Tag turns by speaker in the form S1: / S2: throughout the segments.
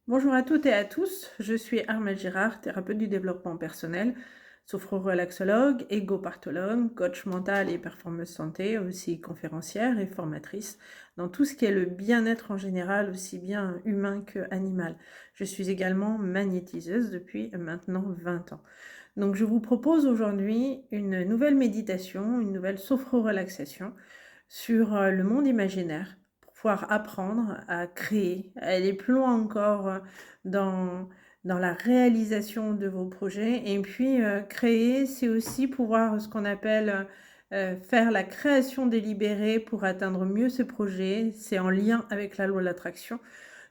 S1: Bonjour à toutes et à tous, je suis Armelle Girard, thérapeute du développement personnel, sophrorelaxologue, égopartologue, coach mental et performance santé, aussi conférencière et formatrice dans tout ce qui est le bien-être en général, aussi bien humain que animal. Je suis également magnétiseuse depuis maintenant 20 ans. Donc je vous propose aujourd'hui une nouvelle méditation, une nouvelle sophrorelaxation sur le monde imaginaire pour pouvoir apprendre à créer, à aller plus loin encore dans, dans la réalisation de vos projets. Et puis créer, c'est aussi pouvoir ce qu'on appelle faire la création délibérée pour atteindre mieux ses projets. C'est en lien avec la loi de l'attraction.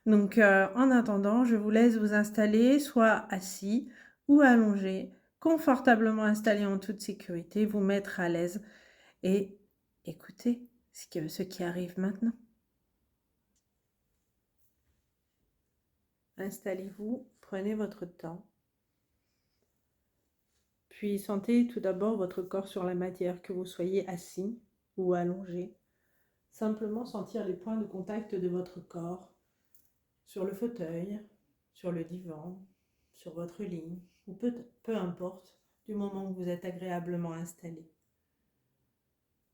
S1: Donc en attendant, je vous laisse vous installer soit assis ou allongé, confortablement installé en toute sécurité, vous mettre à l'aise et écoutez ce qui arrive maintenant. Installez-vous, prenez votre temps, puis sentez tout d'abord votre corps sur la matière, que vous soyez assis ou allongé. Simplement sentir les points de contact de votre corps sur le fauteuil, sur le divan, sur votre lit, ou peu importe, du moment où vous êtes agréablement installé.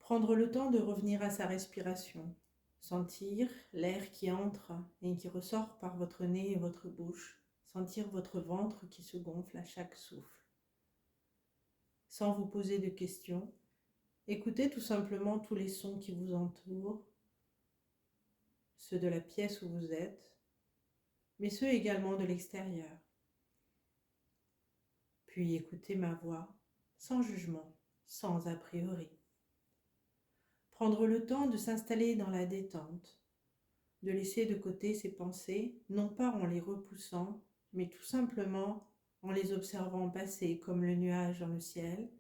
S1: Prendre le temps de revenir à sa respiration, sentir l'air qui entre et qui ressort par votre nez et votre bouche, sentir votre ventre qui se gonfle à chaque souffle. Sans vous poser de questions, écoutez tout simplement tous les sons qui vous entourent, ceux de la pièce où vous êtes, mais ceux également de l'extérieur. Puis écoutez ma voix, sans jugement, sans a priori. Prendre le temps de s'installer dans la détente, de laisser de côté ses pensées, non pas en les repoussant, mais tout simplement en les observant passer comme le nuage dans le ciel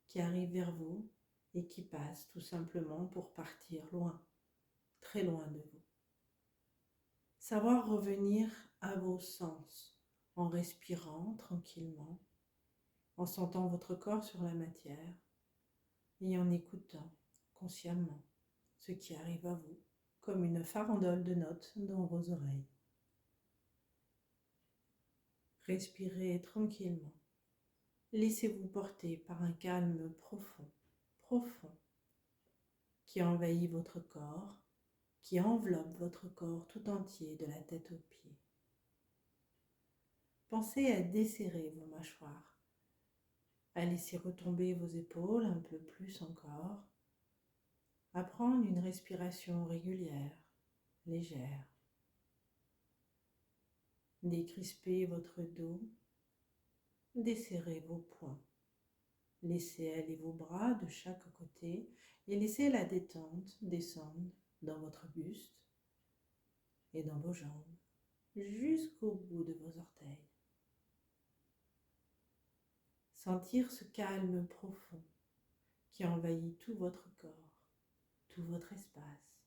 S1: qui arrive vers vous et qui passe tout simplement pour partir loin, très loin de vous. Savoir revenir à vos sens en respirant tranquillement, en sentant votre corps sur la matière et en écoutant consciemment ce qui arrive à vous comme une farandole de notes dans vos oreilles. Respirez tranquillement. Laissez-vous porter par un calme profond, profond, qui envahit votre corps, qui enveloppe votre corps tout entier de la tête aux pieds. Pensez à desserrer vos mâchoires, à laisser retomber vos épaules un peu plus encore, à prendre une respiration régulière, légère. Décrispez votre dos, desserrez vos poings. Laissez aller vos bras de chaque côté et laissez la détente descendre dans votre buste et dans vos jambes jusqu'au bout de vos orteils. Sentir ce calme profond qui envahit tout votre corps, tout votre espace.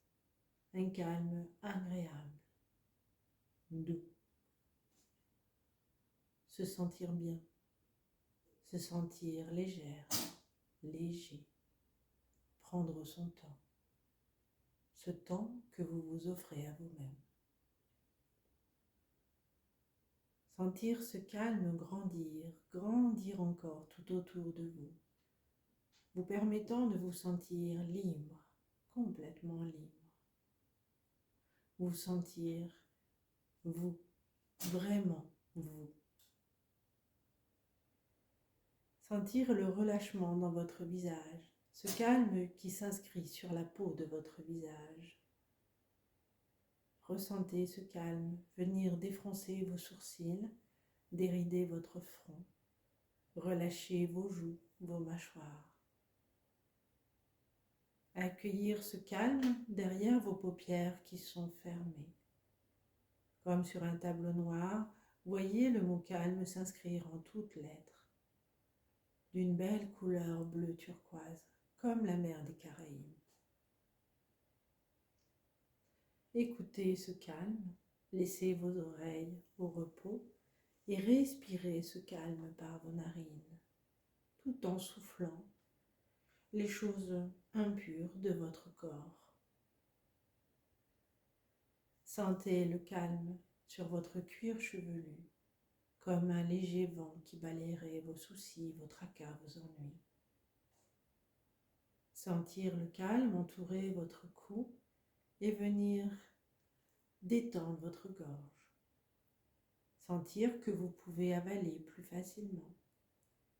S1: Un calme agréable, doux. Se sentir bien, se sentir légère, léger. Prendre son temps, ce temps que vous vous offrez à vous-même. Sentir ce calme grandir, grandir encore tout autour de vous, vous permettant de vous sentir libre, complètement libre. Vous sentir vous, vraiment vous. Sentir le relâchement dans votre visage, ce calme qui s'inscrit sur la peau de votre visage. Ressentez ce calme venir défroncer vos sourcils, dérider votre front, relâcher vos joues, vos mâchoires. Accueillir ce calme derrière vos paupières qui sont fermées. Comme sur un tableau noir, voyez le mot calme s'inscrire en toutes lettres, d'une belle couleur bleu turquoise, comme la mer des Caraïbes. Écoutez ce calme, laissez vos oreilles au repos et respirez ce calme par vos narines, tout en soufflant les choses impures de votre corps. Sentez le calme sur votre cuir chevelu, comme un léger vent qui balayerait vos soucis, vos tracas, vos ennuis. Sentir le calme entourer votre cou et venir détendre votre gorge. Sentir que vous pouvez avaler plus facilement.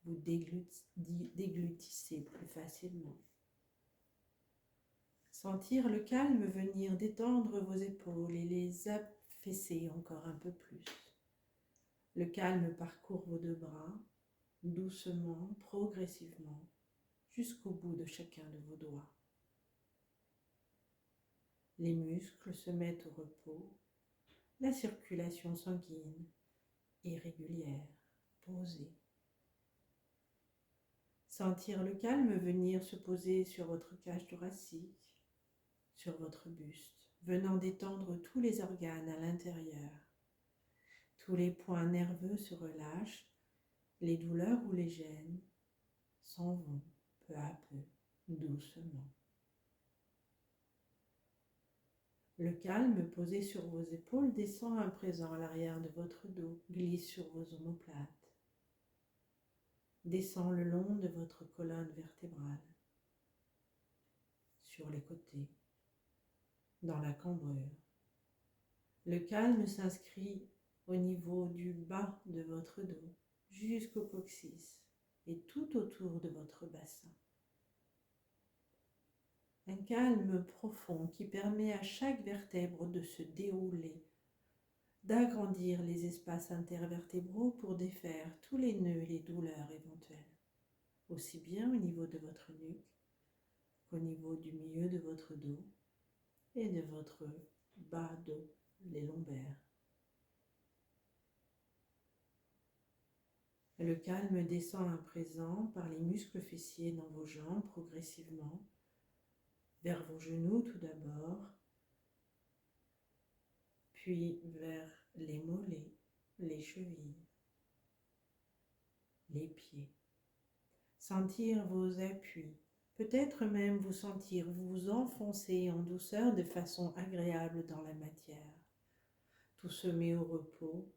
S1: Vous déglutissez plus facilement. Sentir le calme venir détendre vos épaules et les affaisser encore un peu plus. Le calme parcourt vos deux bras, doucement, progressivement, jusqu'au bout de chacun de vos doigts. Les muscles se mettent au repos, la circulation sanguine est régulière, posée. Sentir le calme venir se poser sur votre cage thoracique, sur votre buste, venant détendre tous les organes à l'intérieur. Tous les points nerveux se relâchent, les douleurs ou les gênes s'en vont peu à peu, doucement. Le calme posé sur vos épaules descend à présent à l'arrière de votre dos, glisse sur vos omoplates, descend le long de votre colonne vertébrale, sur les côtés, dans la cambrure. Le calme s'inscrit au niveau du bas de votre dos, jusqu'au coccyx et tout autour de votre bassin. Un calme profond qui permet à chaque vertèbre de se dérouler, d'agrandir les espaces intervertébraux pour défaire tous les nœuds et les douleurs éventuelles, aussi bien au niveau de votre nuque qu'au niveau du milieu de votre dos et de votre bas dos, les lombaires. Le calme descend à présent par les muscles fessiers dans vos jambes progressivement, vers vos genoux tout d'abord, puis vers les mollets, les chevilles, les pieds. Sentir vos appuis, peut-être même vous sentir vous enfoncer en douceur de façon agréable dans la matière. Tout se met au repos,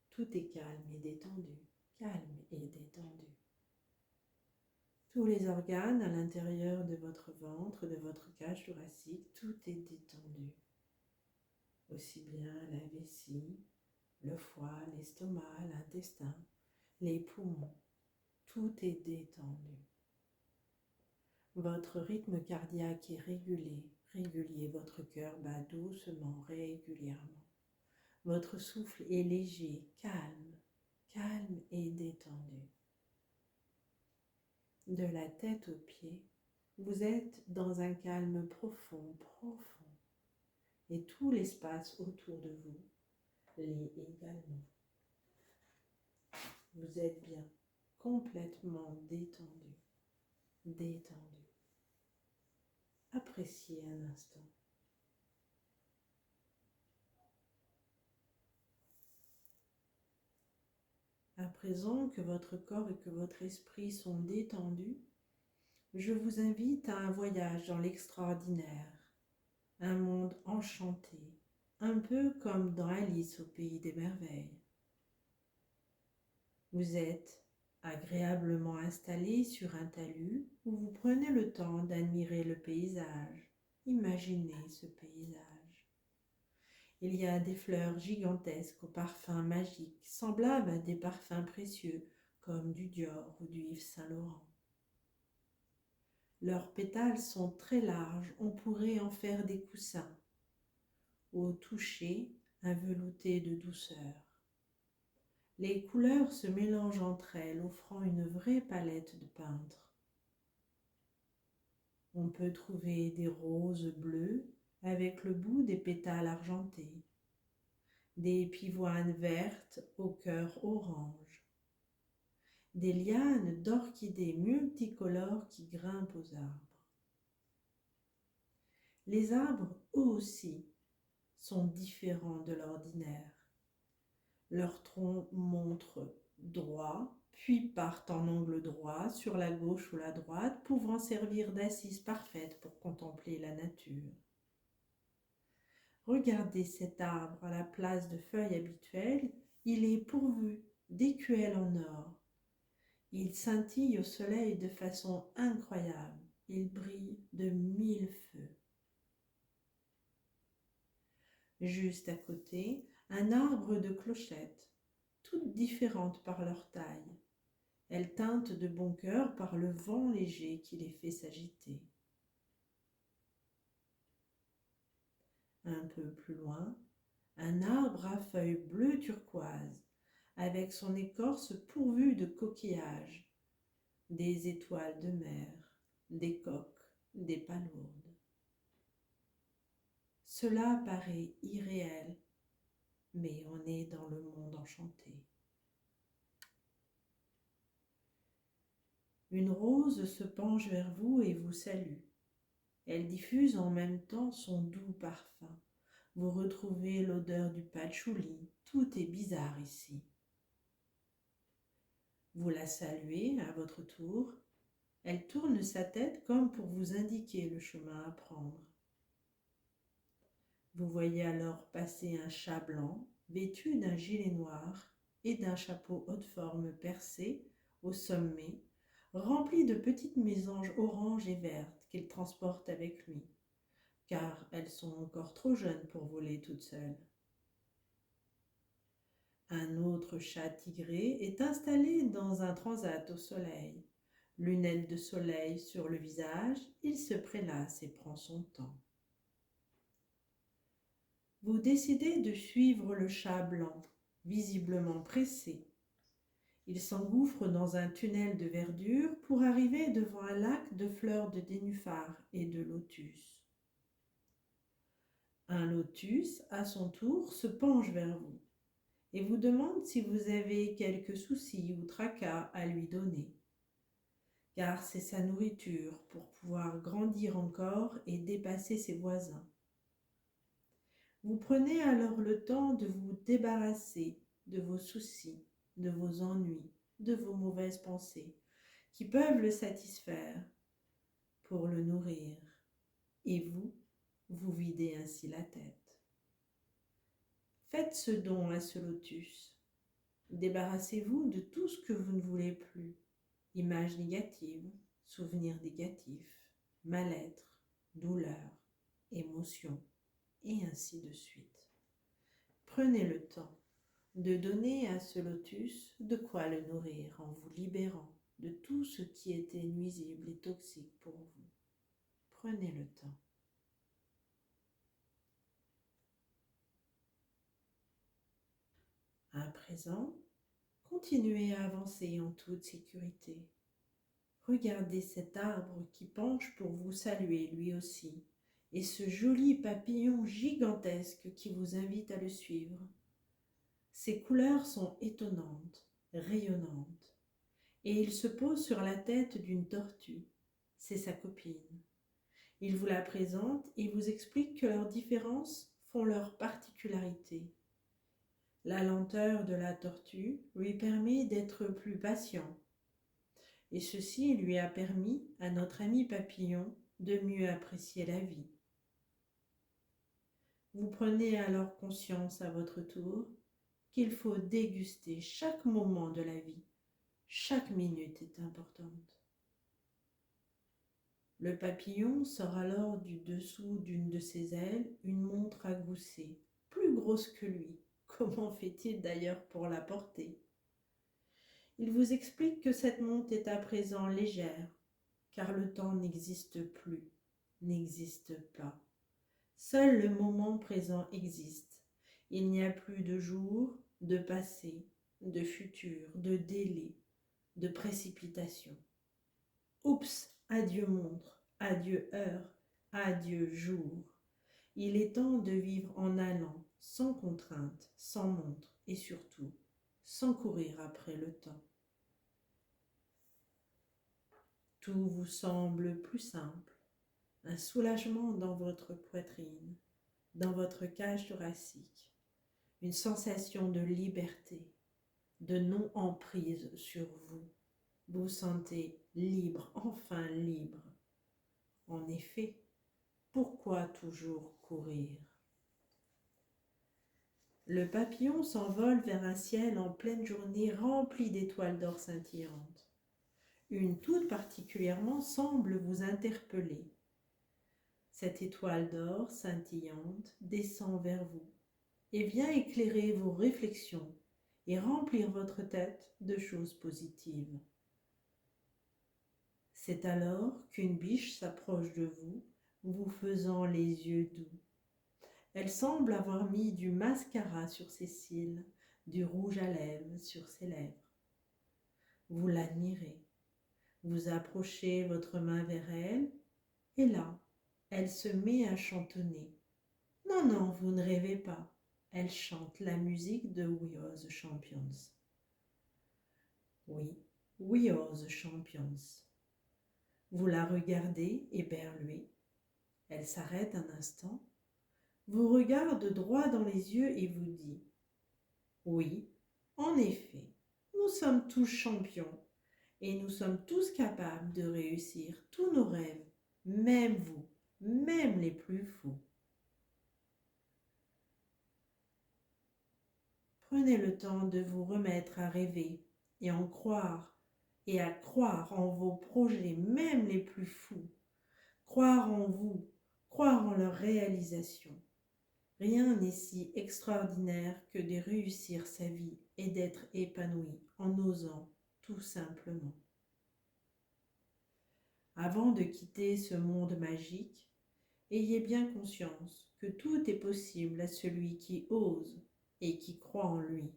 S1: tout est calme et détendu, calme et détendu. Tous les organes à l'intérieur de votre ventre, de votre cage thoracique, tout est détendu. Aussi bien la vessie, le foie, l'estomac, l'intestin, les poumons, tout est détendu. Votre rythme cardiaque est régulier, votre cœur bat doucement, régulièrement. Votre souffle est léger, calme et détendu. De la tête aux pieds, vous êtes dans un calme profond, et tout l'espace autour de vous l'est également. Vous êtes bien complètement détendu. Appréciez un instant. À présent que votre corps et que votre esprit sont détendus, je vous invite à un voyage dans l'extraordinaire, un monde enchanté, un peu comme dans Alice au pays des merveilles. Vous êtes agréablement installé sur un talus où vous prenez le temps d'admirer le paysage. Imaginez ce paysage. Il y a des fleurs gigantesques au parfum magique, semblables à des parfums précieux, comme du Dior ou du Yves Saint Laurent. Leurs pétales sont très larges, on pourrait en faire des coussins. Au toucher, un velouté de douceur. Les couleurs se mélangent entre elles, offrant une vraie palette de peintre. On peut trouver des roses bleues avec le bout des pétales argentés, des pivoines vertes au cœur orange, des lianes d'orchidées multicolores qui grimpent aux arbres. Les arbres, eux aussi, sont différents de l'ordinaire. Leurs troncs montrent droit, puis partent en angle droit sur la gauche ou la droite, pouvant servir d'assise parfaite pour contempler la nature. Regardez cet arbre à la place de feuilles habituelles, il est pourvu d'écuelles en or. Il scintille au soleil de façon incroyable. Il brille de 1000 feux. Juste à côté, un arbre de clochettes, toutes différentes par leur taille. Elles teintent de bon cœur par le vent léger qui les fait s'agiter. Un peu plus loin, un arbre à feuilles bleues turquoise, avec son écorce pourvue de coquillages, des étoiles de mer, des coques, des palourdes. Cela paraît irréel, mais on est dans le monde enchanté. Une rose se penche vers vous et vous salue. Elle diffuse en même temps son doux parfum. Vous retrouvez l'odeur du patchouli. Tout est bizarre ici. Vous la saluez à votre tour. Elle tourne sa tête comme pour vous indiquer le chemin à prendre. Vous voyez alors passer un chat blanc, vêtu d'un gilet noir et d'un chapeau haute forme percé au sommet, rempli de petites mésanges oranges et vertes qu'il transporte avec lui, car elles sont encore trop jeunes pour voler toutes seules. Un autre chat tigré est installé dans un transat au soleil. Lunettes de soleil sur le visage, il se prélasse et prend son temps. Vous décidez de suivre le chat blanc, visiblement pressé. Il s'engouffre dans un tunnel de verdure pour arriver devant un lac de fleurs de nénuphar et de lotus. Un lotus, à son tour, se penche vers vous et vous demande si vous avez quelques soucis ou tracas à lui donner, car c'est sa nourriture pour pouvoir grandir encore et dépasser ses voisins. Vous prenez alors le temps de vous débarrasser de vos soucis, de vos ennuis, de vos mauvaises pensées, qui peuvent le satisfaire, pour le nourrir, et vous, vous videz ainsi la tête. Faites ce don à ce lotus. Débarrassez-vous de tout ce que vous ne voulez plus. Images négatives, souvenirs négatifs, mal-être, douleur, émotions, et ainsi de suite. Prenez le temps de donner à ce lotus de quoi le nourrir en vous libérant de tout ce qui était nuisible et toxique pour vous. Prenez le temps. À présent, continuez à avancer en toute sécurité. Regardez cet arbre qui penche pour vous saluer lui aussi, et ce joli papillon gigantesque qui vous invite à le suivre. Ses couleurs sont étonnantes, rayonnantes, et il se pose sur la tête d'une tortue. C'est sa copine. Il vous la présente et vous explique que leurs différences font leur particularité. La lenteur de la tortue lui permet d'être plus patient, et ceci lui a permis à notre ami papillon de mieux apprécier la vie. Vous prenez alors conscience à votre tour qu'il faut déguster chaque moment de la vie. Chaque minute est importante. Le papillon sort alors du dessous d'une de ses ailes une montre à gousset, plus grosse que lui. Comment fait-il d'ailleurs pour la porter? Il vous explique que cette montre est à présent légère, car le temps n'existe plus, n'existe pas. Seul le moment présent existe. Il n'y a plus de jour, de passé, de futur, de délai, de précipitation. Oups, adieu montre, adieu heure, adieu jour. Il est temps de vivre en allant, sans contrainte, sans montre et surtout, sans courir après le temps. Tout vous semble plus simple, un soulagement dans votre poitrine, dans votre cage thoracique, une sensation de liberté, de non-emprise sur vous. Vous vous sentez libre, enfin libre. En effet, pourquoi toujours courir? Le papillon s'envole vers un ciel en pleine journée rempli d'étoiles d'or scintillantes. Une toute particulièrement semble vous interpeller. Cette étoile d'or scintillante descend vers vous et vient éclairer vos réflexions et remplir votre tête de choses positives. C'est alors qu'une biche s'approche de vous, vous faisant les yeux doux. Elle semble avoir mis du mascara sur ses cils, du rouge à lèvres sur ses lèvres. Vous l'admirez. Vous approchez votre main vers elle, et là, elle se met à chantonner. Non, non, vous ne rêvez pas. Elle chante la musique de We Are the Champions. Oui, We Are the Champions. Vous la regardez éberluée. Elle s'arrête un instant, vous regarde droit dans les yeux et vous dit « Oui, en effet, nous sommes tous champions et nous sommes tous capables de réussir tous nos rêves, même vous, même les plus fous. » Prenez le temps de vous remettre à rêver et à croire en vos projets, même les plus fous. Croire en vous, croire en leur réalisation. Rien n'est si extraordinaire que de réussir sa vie et d'être épanoui en osant tout simplement. Avant de quitter ce monde magique, ayez bien conscience que tout est possible à celui qui ose et qui croit en lui.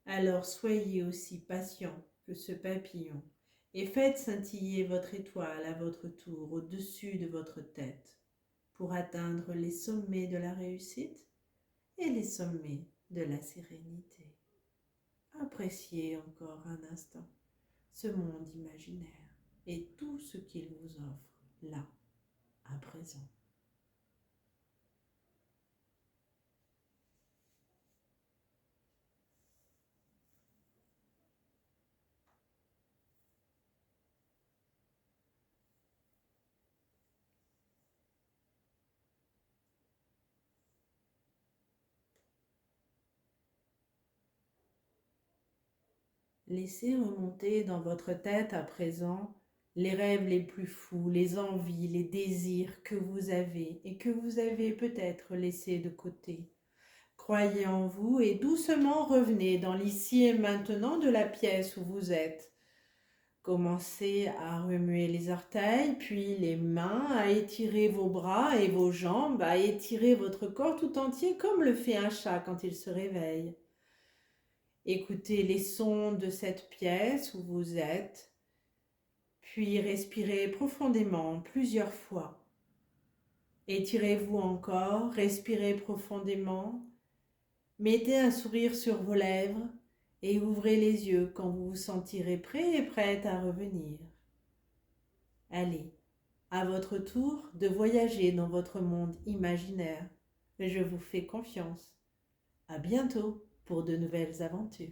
S1: Alors soyez aussi patient que ce papillon et faites scintiller votre étoile à votre tour au-dessus de votre tête pour atteindre les sommets de la réussite et les sommets de la sérénité. Appréciez encore un instant ce monde imaginaire et tout ce qu'il vous offre là, à présent. Laissez remonter dans votre tête à présent les rêves les plus fous, les envies, les désirs que vous avez et que vous avez peut-être laissés de côté. Croyez en vous et doucement revenez dans l'ici et maintenant de la pièce où vous êtes. Commencez à remuer les orteils, puis les mains, à étirer vos bras et vos jambes, à étirer votre corps tout entier comme le fait un chat quand il se réveille. Écoutez les sons de cette pièce où vous êtes, puis respirez profondément plusieurs fois. Étirez-vous encore, respirez profondément, mettez un sourire sur vos lèvres et ouvrez les yeux quand vous vous sentirez prêt et prête à revenir. Allez, à votre tour de voyager dans votre monde imaginaire. Je vous fais confiance. À bientôt pour de nouvelles aventures.